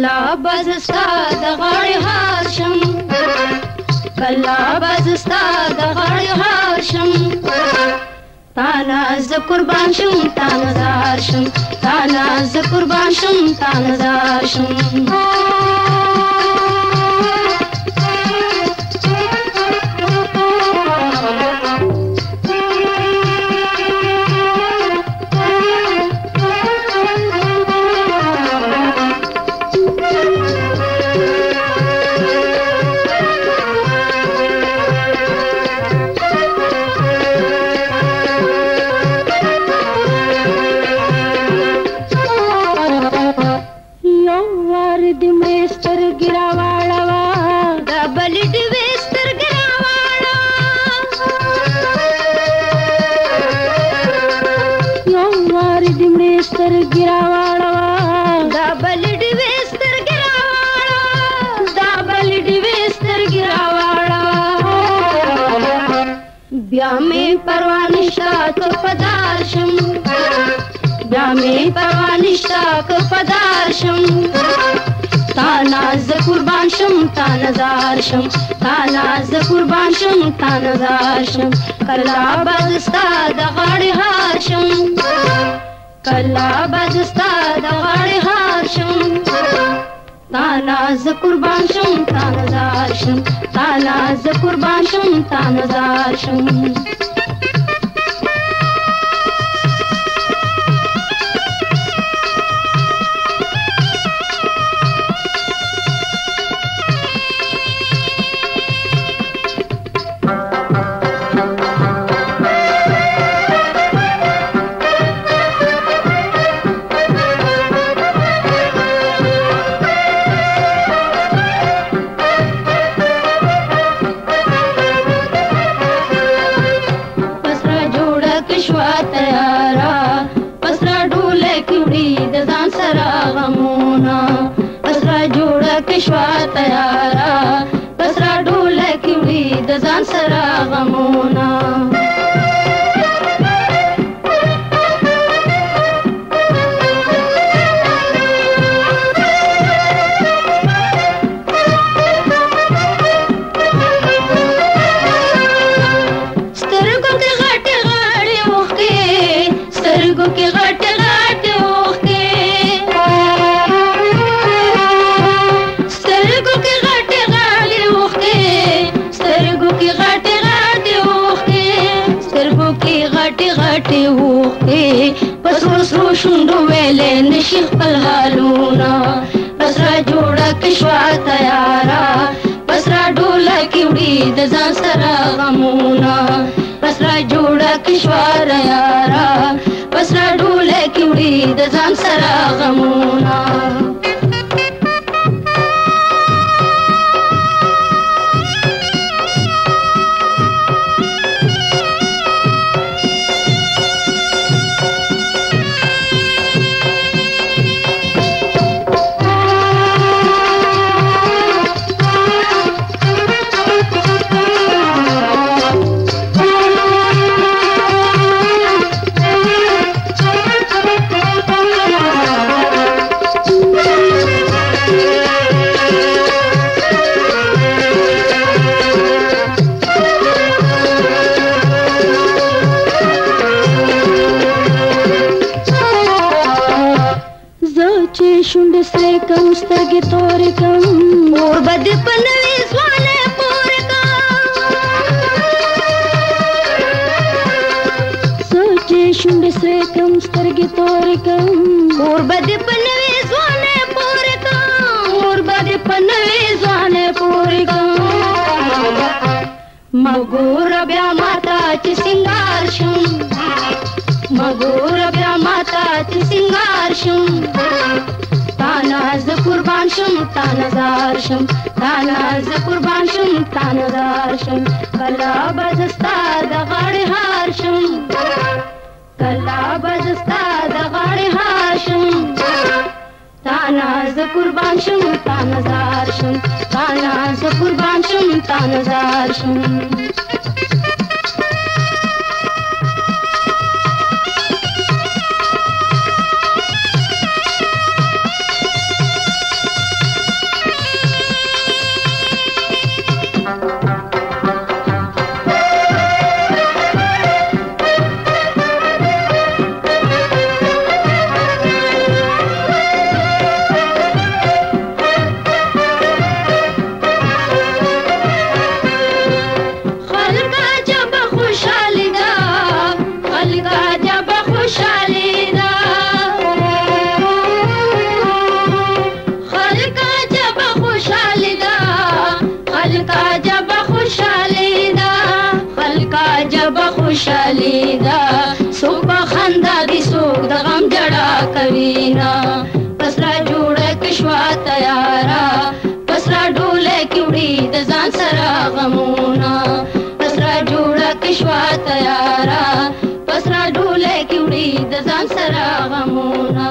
کلا بزستا د غاړې هار شم کلا بزستا د غاړې هار شم تانا ز قربان شم تانا زار شم تانا ز قربان شم تانا زار شم بیا می پروانشتا که پدار شم بیا می پروانشتا که پدار شم تانا ز قربان شم تانا زار شم تانا ز قربان شم تانا زار شم کلا بزستا د غاړې هار شم کلا بزستا د غاړې هار شم تانا ز قربان شم تانا زار شم تانا ز قربان شم تانا زار شم شوا تیارا پسرا ډوله کې وړي د ځان سره غمونه سترګو کې غټې غاړې اوښکې سترګو کې غټې غاټې اوښکې پسرو سرو شونډو ویلې نشي خپل حالونه پسرا جوړه کې شوا تیارا پسرا ډوله کې وړي د ځان سره غمونه پسرا جوړه کې شوا یارا پسرا ډوله کې وړي د ځان سره غمونه شونډې سرې کم سترګې تورې کم اور به دې په نوې ځوانۍ پورې کم څه چې شونډې سرې کم سترګې تورې کم اور به دې په نوې ځوانۍ پورې کم اور به دې په نوې ځوانۍ پورې کم مګوره بیا ماته چې سینګار شم مګوره بیا ماته چې سینګار شم تانا ز قربان شم تانا زار شم تانا ز قربان شم تانا زار شم کلا بزستا د غاړې هار شم کلا بزستا د غاړې هار شم تانا ز قربان شم تانا زار شم تانا ز قربان شم تانا زار شم خوشحالي ده خلق عجب خوشحالي ده خلق عجب خوشحالي ده خلق عجب خوشحالي ده څوک په خندا دي څوک د غم جړا کوي نه پس را جوړه کې شوه تیاره پس را ډوله کې وړي د ځان سره غمونه پس را جوړه کې شوه تیاره پس را ډوله کې وړي د ځان سره غمونه